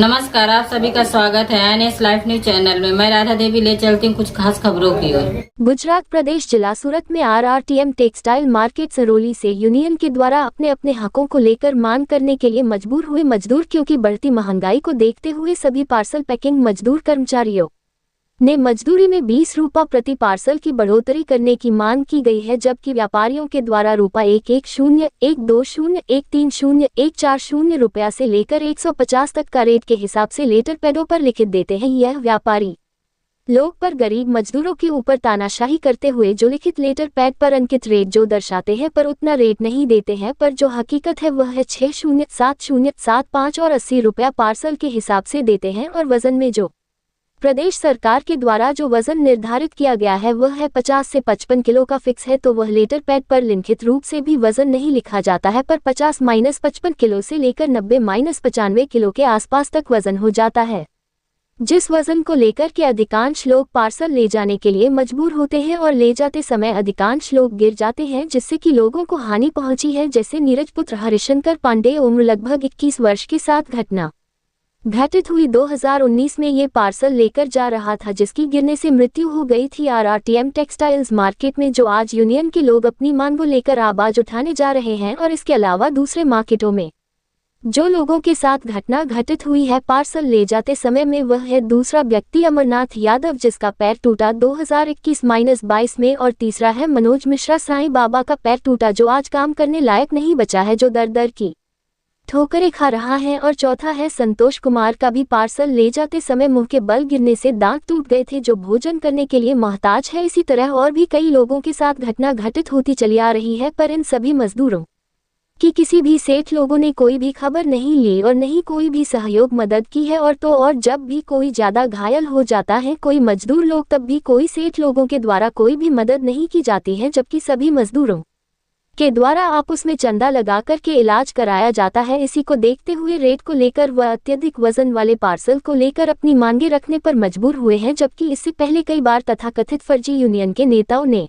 नमस्कार, आप सभी का स्वागत है एनएस लाइव न्यूज चैनल में। मैं राधा देवी ले चलती हूँ कुछ खास खबरों की ओर। गुजरात प्रदेश जिला सूरत में आरआरटीएम टेक्सटाइल मार्केट सरोली से यूनियन के द्वारा अपने अपने हकों को लेकर मांग करने के लिए मजबूर हुए मजदूर, क्योंकि बढ़ती महंगाई को देखते हुए सभी पार्सल पैकिंग मजदूर कर्मचारियों ने मजदूरी में 20 रुपये प्रति पार्सल की बढ़ोतरी करने की मांग की गई है, जबकि व्यापारियों के द्वारा ₹110, ₹120, ₹130, ₹140 से लेकर 150 तक का रेट के हिसाब से लेटर पैडों पर लिखित देते हैं। यह व्यापारी लोग पर गरीब मजदूरों के ऊपर तानाशाही करते हुए जो लिखित लेटर पैड पर अंकित रेट जो दर्शाते हैं पर उतना रेट नहीं देते हैं, पर जो हकीकत है वह है 60, 70, 75 और 80 रुपया पार्सल के हिसाब से देते हैं। और वजन में जो प्रदेश सरकार के द्वारा जो वजन निर्धारित किया गया है वह है 50 से 55 किलो का फिक्स है, तो वह लेटर पैड पर लिखित रूप से भी वजन नहीं लिखा जाता है, पर 50-55 किलो से लेकर 90-95 किलो के आसपास तक वजन हो जाता है, जिस वजन को लेकर के अधिकांश लोग पार्सल ले जाने के लिए मजबूर होते हैं और ले जाते समय अधिकांश लोग गिर जाते हैं, जिससे कि लोगों को हानि पहुंची है। जैसे नीरज पुत्र हरिशंकर पांडे, उम्र लगभग 21 वर्ष के साथ घटना घटित हुई 2019 में ये पार्सल लेकर जा रहा था, जिसकी गिरने से मृत्यु हो गई थी। आरआरटीएम टेक्सटाइल्स मार्केट में जो आज यूनियन के लोग अपनी मांगों लेकर आवाज उठाने जा रहे हैं, और इसके अलावा दूसरे मार्केटों में जो लोगों के साथ घटना घटित हुई है पार्सल ले जाते समय में, वह है दूसरा व्यक्ति अमरनाथ यादव जिसका पैर टूटा 2021-22 में, और तीसरा है मनोज मिश्रा साईं बाबा का पैर टूटा जो आज काम करने लायक नहीं बचा है, जो दर दर की ठोकरें खा रहा है। और चौथा है संतोष कुमार का भी पार्सल ले जाते समय मुंह के बल गिरने से दांत टूट गए थे, जो भोजन करने के लिए मोहताज है। इसी तरह और भी कई लोगों के साथ घटना घटित होती चली आ रही है, पर इन सभी मजदूरों कि किसी भी सेठ लोगों ने कोई भी खबर नहीं ली और नहीं कोई भी सहयोग मदद की है। और जब भी कोई ज्यादा घायल हो जाता है कोई मजदूर लोग, तब भी कोई सेठ लोगों के द्वारा कोई भी मदद नहीं की जाती है, जबकि सभी मजदूरों के द्वारा आपस में चंदा लगा कर के इलाज कराया जाता है। इसी को देखते हुए रेट को लेकर वह अत्यधिक वजन वाले पार्सल को लेकर अपनी मांगे रखने पर मजबूर हुए हैं, जबकि इससे पहले कई बार तथाकथित फर्जी यूनियन के नेताओं ने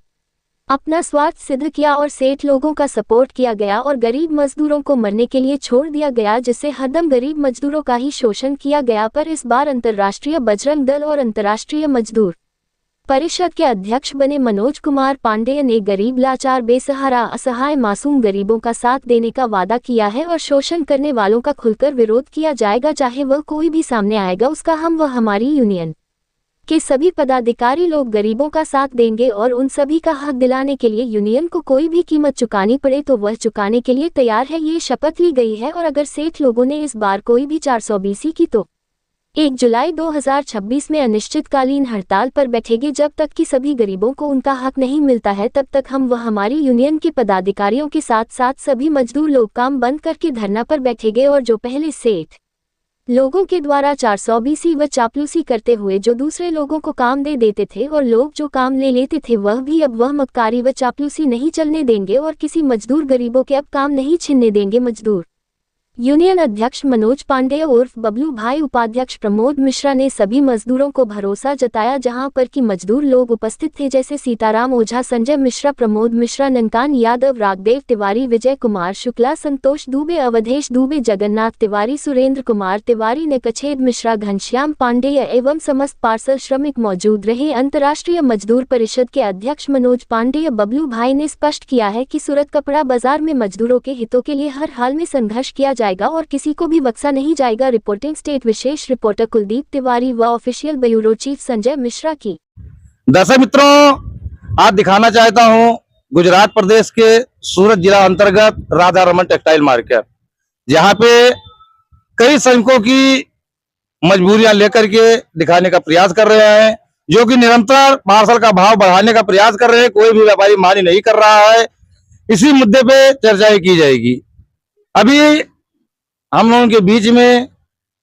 अपना स्वार्थ सिद्ध किया और सेठ लोगों का सपोर्ट किया गया और गरीब मजदूरों को मरने के लिए छोड़ दिया गया, जिससे हरदम गरीब मजदूरों का ही शोषण किया गया। पर इस बार अंतर्राष्ट्रीय बजरंग दल और अंतर्राष्ट्रीय मजदूर परिषद के अध्यक्ष बने मनोज कुमार पांडेय ने गरीब, लाचार, बेसहारा, असहाय मासूम गरीबों का साथ देने का वादा किया है और शोषण करने वालों का खुलकर विरोध किया जाएगा, चाहे वह कोई भी सामने आएगा उसका हम व हमारी यूनियन के सभी पदाधिकारी लोग गरीबों का साथ देंगे और उन सभी का हक दिलाने के लिए यूनियन को कोई भी कीमत चुकानी पड़े तो वह चुकाने के लिए तैयार है, ये शपथ ली गई है। और अगर सेठ लोगों ने इस बार कोई भी 420 की तो 1 जुलाई 2026 में अनिश्चितकालीन हड़ताल पर बैठेंगे। जब तक कि सभी गरीबों को उनका हक नहीं मिलता है तब तक हम व हमारी यूनियन के पदाधिकारियों के साथ साथ सभी मजदूर लोग काम बंद करके धरना पर बैठेंगे। और जो पहले सेठ लोगों के द्वारा 420 व चापलूसी करते हुए जो दूसरे लोगों को काम दे देते थे और लोग जो काम ले लेते थे, वह भी अब वह मक्कारी व चापलूसी नहीं चलने देंगे और किसी मजदूर गरीबों के अब काम नहीं छीनने देंगे। मजदूर यूनियन अध्यक्ष मनोज पांडेय उर्फ बबलू भाई, उपाध्यक्ष प्रमोद मिश्रा ने सभी मजदूरों को भरोसा जताया, जहां पर कि मजदूर लोग उपस्थित थे जैसे सीताराम ओझा, संजय मिश्रा, प्रमोद मिश्रा, ननकान यादव, राघदेव तिवारी, विजय कुमार शुक्ला, संतोष दुबे, अवधेश दुबे, जगन्नाथ तिवारी, सुरेंद्र कुमार तिवारी, नकछेद मिश्रा, घनश्याम पांडेय एवं समस्त पार्सल श्रमिक मौजूद रहे। अंतर्राष्ट्रीय मजदूर परिषद के अध्यक्ष मनोज पांडेय बबलू भाई ने स्पष्ट किया है कि सूरत कपड़ा बाजार में मजदूरों के हितों के लिए हर हाल में संघर्ष किया जाएगा और किसी को भी बख्शा नहीं जाएगा। रिपोर्टिंग स्टेट विशेष रिपोर्टर कुलदीप तिवारी व official bureau chief Sanjay Mishra की। दर्शक मित्रों, आज दिखाना चाहता हूं गुजरात प्रदेश के सूरत जिला अंतर्गत राधा रमन टेक्सटाइल मार्केट, जहां पे कई श्रमिकों की मजबूरियां लेकर के दिखाने का प्रयास कर रहे हैं, जो कि निरंतर पार्सल का भाव बढ़ाने का प्रयास कर रहे हैं। कोई भी व्यापारी मानी नहीं कर रहा है। इसी मुद्दे पे चर्चा की जाएगी। अभी हम लोगों के बीच में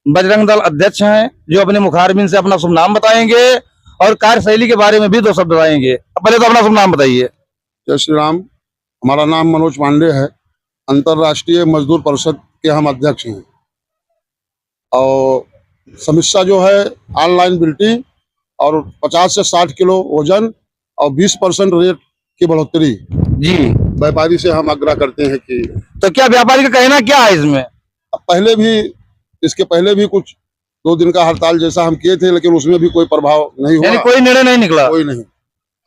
बजरंग दल अध्यक्ष हैं, जो अपने मुखारबिन से अपना शुभ नाम बताएंगे और कार्यशैली के बारे में भी 2 शब्द बताएंगे। पहले तो अपना शुभ नाम बताइए। जय श्री राम। हमारा नाम मनोज पांडे है। अंतर्राष्ट्रीय मजदूर परिषद के हम अध्यक्ष हैं। और समस्या जो है ऑनलाइन बिल्टी और 50 से 60 किलो वजन और 20% रेट की बढ़ोतरी जी व्यापारी से हम आग्रह करते हैं कि तो क्या व्यापारी का कहना क्या है इसमें? पहले भी इसके पहले भी कुछ 2 दिन का हड़ताल जैसा हम किए थे, लेकिन उसमें भी कोई प्रभाव नहीं हुआ, यानी कोई निर्णय नहीं निकला। कोई नहीं।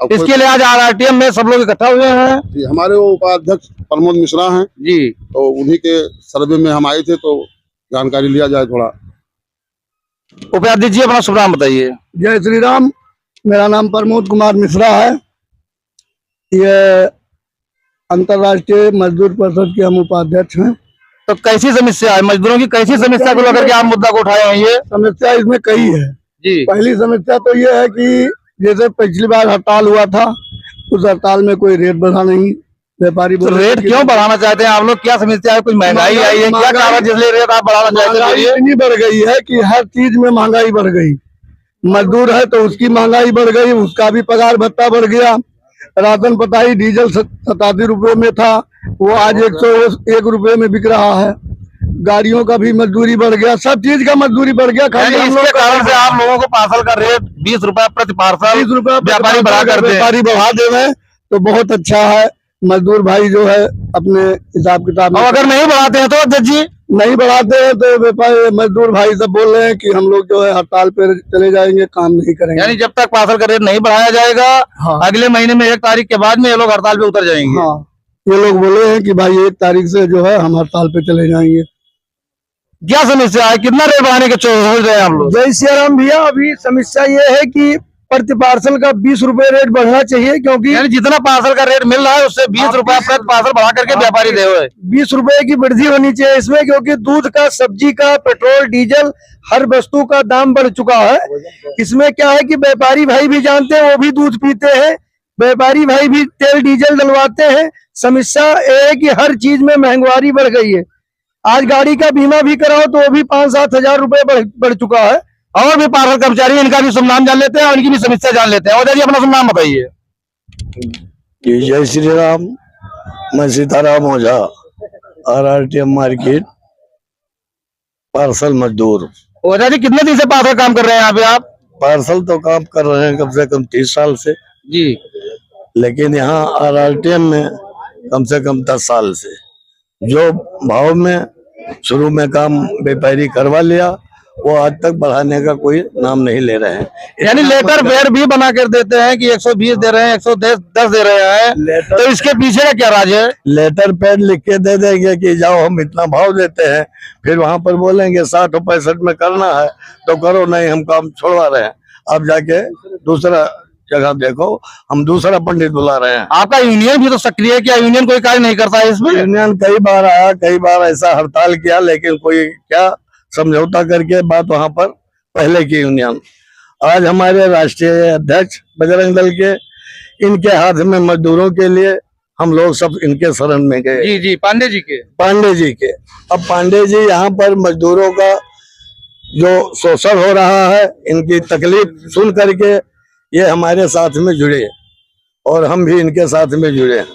अब इसके लिए आज आरआरटीएम में सब लोग इकट्ठा हुए हैं। जी, हमारे वो उपाध्यक्ष प्रमोद मिश्रा हैं जी, तो उन्हीं के सर्वे में हम आए थे, तो जानकारी लिया जाए थोड़ा। उपाध्यक्ष जी अपना शुभ नाम बताइए। जय श्री राम। मेरा नाम प्रमोद कुमार मिश्रा है। ये अंतर्राष्ट्रीय मजदूर परिषद के हम उपाध्यक्ष हैं। तो कैसी समस्या है, मजदूरों की कैसी समस्या को लेकर के आप मुद्दा को उठाए हैं? ये समस्या इसमें कई है। जी, पहली समस्या तो ये है कि जैसे पिछली बार हड़ताल हुआ था, उस हड़ताल में कोई रेट बढ़ा नहीं। व्यापारी तो रेट क्यों बढ़ाना चाहते हैं आप लोग? क्या समस्या है? कुछ महंगाई आई है, क्या कारण जिसलिए रेट आप बढ़ाना चाहते महंगाई हैं? इतनी बढ़ गई है कि हर चीज में महंगाई बढ़ गई। मजदूर है तो उसकी महंगाई बढ़ गई, उसका भी पगार भत्ता बढ़ गया। राशन पताई डीजल 87 रुपए में था, वो आज 101 रुपए में बिक रहा है। गाड़ियों का भी मजदूरी बढ़ गया, सब चीज का मजदूरी बढ़ गया। खाली हम लोग इसके कारण से आप लोगों को पार्सल का रेट 20 रुपए प्रति पार्सल 20 रुपए व्यापारी बढ़ा कर दे। व्यापारी बढ़ा देवे तो बहुत अच्छा है। मजदूर भाई जो है अपने हिसाब किताब और अगर नहीं बढ़ाते हैं तो अध्यक्ष जी? नहीं बढ़ाते हैं तो व्यापारी मजदूर भाई सब बोल रहे हैं कि हम लोग जो है हड़ताल पे चले जाएंगे, काम नहीं करेंगे। यानी जब तक पार्सल का रेट नहीं बढ़ाया जाएगा, हाँ। अगले महीने में 1 तारीख के बाद में ये लोग हड़ताल पे उतर जाएंगे। हाँ, ये लोग बोले हैं कि भाई 1 तारीख से जो है हम हड़ताल पे चले जाएंगे। क्या समस्या है, कितना रेट बढ़ाने के सोच रहे हैं हम लोग? जय श्री राम भैया। अभी समस्या ये है कि प्रति पार्सल का 20 रुपए रेट बढ़ना चाहिए, क्योंकि यानी जितना पार्सल का रेट मिल रहा है उससे 20 रुपए प्रति पार्सल बढ़ा करके व्यापारी दे हुए 20 रुपए की वृद्धि होनी चाहिए इसमें, क्योंकि दूध का, सब्जी का, पेट्रोल डीजल हर वस्तु का दाम बढ़ चुका है। इसमें क्या है कि व्यापारी भाई भी जानते हैं, वो भी दूध पीते हैं, व्यापारी भाई भी तेल डीजल डलवाते हैं। समस्या ये है कि हर चीज में महंगाई बढ़ गई है। आज गाड़ी का बीमा भी कराओ तो वो भी 5-7 हजार रुपए बढ़ चुका है। और भी पार्सल कर्मचारी, इनका भी शुभ नाम जान लेते हैं और इनकी भी समस्या जान लेते हैं। और जी अपना शुभ नाम बताइए। जय श्री राम। मैं सीताराम ओझा, आरआरटीएम मार्केट पार्सल मजदूर। ओझा जी कितने दिन से पार्सल काम कर रहे हैं यहाँ पे आप? पार्सल तो काम कर रहे हैं कम से कम 30 साल से जी, लेकिन यहाँ आरआरटीएम में कम से कम 10 साल से। जो भाव में शुरू में काम व्यापारी करवा लिया, वो आज तक बढ़ाने का कोई नाम नहीं ले रहे हैं। यानी लेटर पैड भी बना कर देते हैं कि 120 दे रहे हैं, 110 दे रहे हैं। तो इसके पीछे का क्या राज है? लेटर पैड लिख के दे देंगे कि जाओ हम इतना भाव देते हैं, फिर वहां पर बोलेंगे 60 और 65 में करना है तो करो, नहीं हम काम छोड़वा रहे हैं, अब जाके दूसरा जगह देखो, हम दूसरा पंडित बुला रहे हैं। आपका यूनियन भी तो सक्रिय है, क्या यूनियन कोई कार्य नहीं करता है इसमें? यूनियन कई बार आया, कई बार ऐसा हड़ताल किया, लेकिन कोई क्या समझौता करके बात वहां पर पहले की यूनियन। आज हमारे राष्ट्रीय अध्यक्ष बजरंग दल के, इनके हाथ में मजदूरों के लिए हम लोग सब इनके शरण में गए। जी जी, पांडे जी के। अब पांडे जी यहाँ पर मजदूरों का जो शोषण हो रहा है, इनकी तकलीफ सुन करके ये हमारे साथ में जुड़े और हम भी इनके साथ में जुड़े हैं।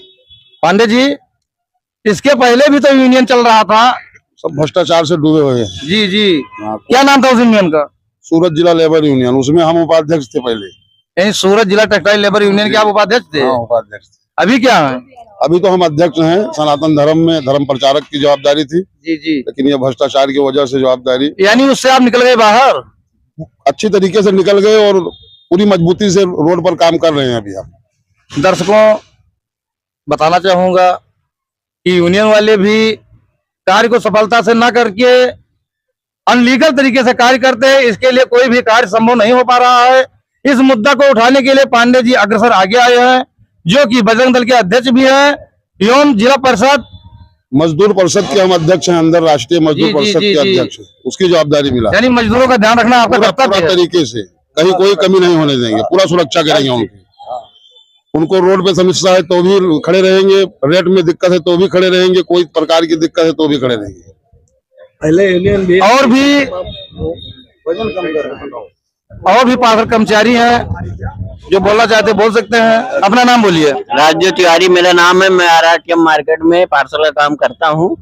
पांडे जी, इसके पहले भी तो यूनियन चल रहा था। सब भ्रष्टाचार से डूबे हुए हैं। जी जी, क्या नाम था उस यूनियन का? सूरत जिला लेबर यूनियन, उसमें हम उपाध्यक्ष थे पहले। यही सूरत जिला टेक्सटाइल लेबर यूनियन के आप उपाध्यक्ष थे? हाँ, उपाध्यक्ष थे। अभी क्या है? अभी तो हम अध्यक्ष हैं। सनातन धर्म में धर्म प्रचारक की जवाबदारी थी, जी जी, लेकिन ये भ्रष्टाचार की वजह से जवाबदारी यानी उससे आप निकल गए बाहर? अच्छी तरीके से निकल गए और पूरी मजबूती से रोड पर काम कर रहे हैं अभी हम। दर्शकों बताना चाहूंगा कि यूनियन वाले भी कार्य को सफलता से न करके अनलीगल तरीके से कार्य करते हैं। इसके लिए कोई भी कार्य संभव नहीं हो पा रहा है। इस मुद्दा को उठाने के लिए पांडे जी अग्रसर आगे आए हैं, जो कि बजरंग दल के अध्यक्ष भी हैं एवं जिला परिषद मजदूर परिषद के हम अध्यक्ष हैं, अंदर राष्ट्रीय मजदूर परिषद के अध्यक्ष हैं। उसकी जवाबदारी मिला। यानी मजदूरों का ध्यान रखना आपका कर्तव्य पूरा है। तरीके से, कहीं कोई कमी नहीं होने देंगे, पूरा सुरक्षा करेंगे उनकी। उनको रोड पे समस्या है तो भी खड़े रहेंगे, रेट में दिक्कत है तो भी खड़े रहेंगे, कोई प्रकार की दिक्कत है तो भी खड़े रहेंगे। पहले यूनियन भी और भी पार्षद कर्मचारी हैं जो बोलना चाहते बोल सकते हैं। अपना नाम बोलिए। राजू तिवारी मेरा नाम है। मैं आरआरटीएम मार्केट में पार्सल का काम करता हूँ।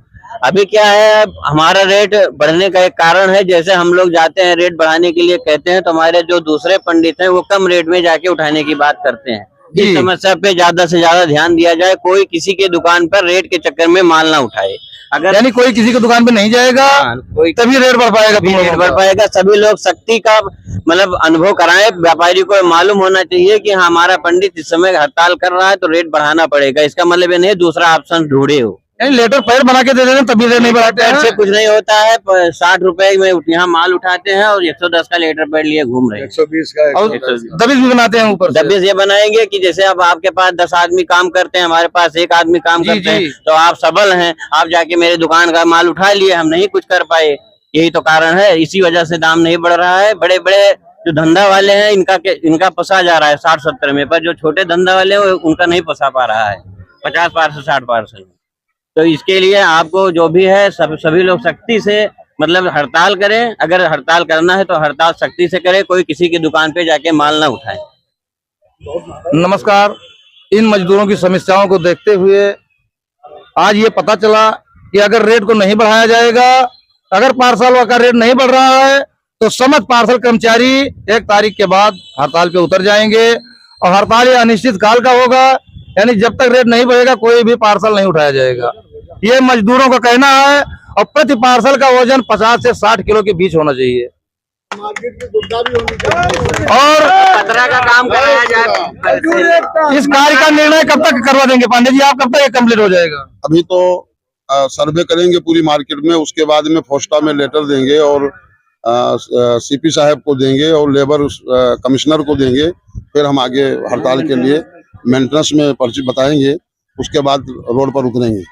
अभी क्या है, हमारा रेट बढ़ने का एक कारण है, जैसे हम लोग जाते हैं रेट बढ़ाने के लिए कहते हैं तो हमारे जो दूसरे पंडित हैं वो कम रेट में जाके उठाने की बात करते हैं। इस समस्या पे ज्यादा से ज्यादा ध्यान दिया जाए, कोई किसी के दुकान पर रेट के चक्कर में माल ना उठाए। अगर यानी कोई किसी की दुकान पे नहीं जाएगा, कोई तभी रेट बढ़ पाएगा, भी रेट बढ़ पाएगा। सभी लोग सख्ती का मतलब अनुभव कराएं। व्यापारी को मालूम होना चाहिए कि हमारा पंडित इस समय हड़ताल कर रहा है तो रेट बढ़ाना पड़ेगा। इसका मतलब ये नहीं दूसरा ऑप्शन ढूंढे हो। यानी लेटर पैड बना के दे देते हैं तभी रेट नहीं बढ़ाते पैड से हैं। कुछ नहीं होता है। 60 रुपए में यहाँ माल उठाते हैं और 110 का लेटर पैड लिए घूम रहे हैं। 120 का और दबिश भी बनाते हैं ऊपर से। दबिश ये बनाएंगे कि जैसे अब आपके पास 10 आदमी काम करते हैं, हमारे पास एक आदमी काम जी, करते जी। हैं, तो आप सबल हैं, आप जाके मेरे दुकान का माल उठा लिए, हम नहीं कुछ कर पाए। यही तो कारण है, इसी वजह से दाम नहीं बढ़ रहा है। बड़े बड़े जो धंधा वाले हैं इनका फंसा जा रहा है 60-70 में, पर जो छोटे धंधा वाले हैं उनका नहीं फंसा पा रहा है 50 पार्सल 60 पार्सल। तो इसके लिए आपको जो भी है सभी लोग सख्ती से मतलब हड़ताल करें। अगर हड़ताल करना है तो हड़ताल सख्ती से करें, कोई किसी की दुकान पे जाके माल ना उठाए। नमस्कार। इन मजदूरों की समस्याओं को देखते हुए आज ये पता चला कि अगर रेट को नहीं बढ़ाया जाएगा, अगर पार्सल का रेट नहीं बढ़ रहा है तो समस्त पार्सल कर्मचारी 1 तारीख के बाद हड़ताल पे उतर जाएंगे और हड़ताल ये अनिश्चित काल का होगा। यानी जब तक रेट नहीं बढ़ेगा कोई भी पार्सल नहीं उठाया जाएगा, ये मजदूरों का कहना है। और प्रति पार्सल का वजन 50 से 60 किलो के बीच होना चाहिए और पतरा का काम कराया जाए। इस कार्य का निर्णय कब तक करवा देंगे पांडे जी, आप कब तक ये कंप्लीट हो जाएगा? अभी तो सर्वे करेंगे पूरी मार्केट में, उसके बाद में फोस्टा में लेटर देंगे और सीपी साहब को देंगे और लेबर कमिश्नर को देंगे। फिर हम आगे हड़ताल के लिए मेंटेनेंस में पर्ची बताएंगे, उसके बाद रोड पर उतरेंगे।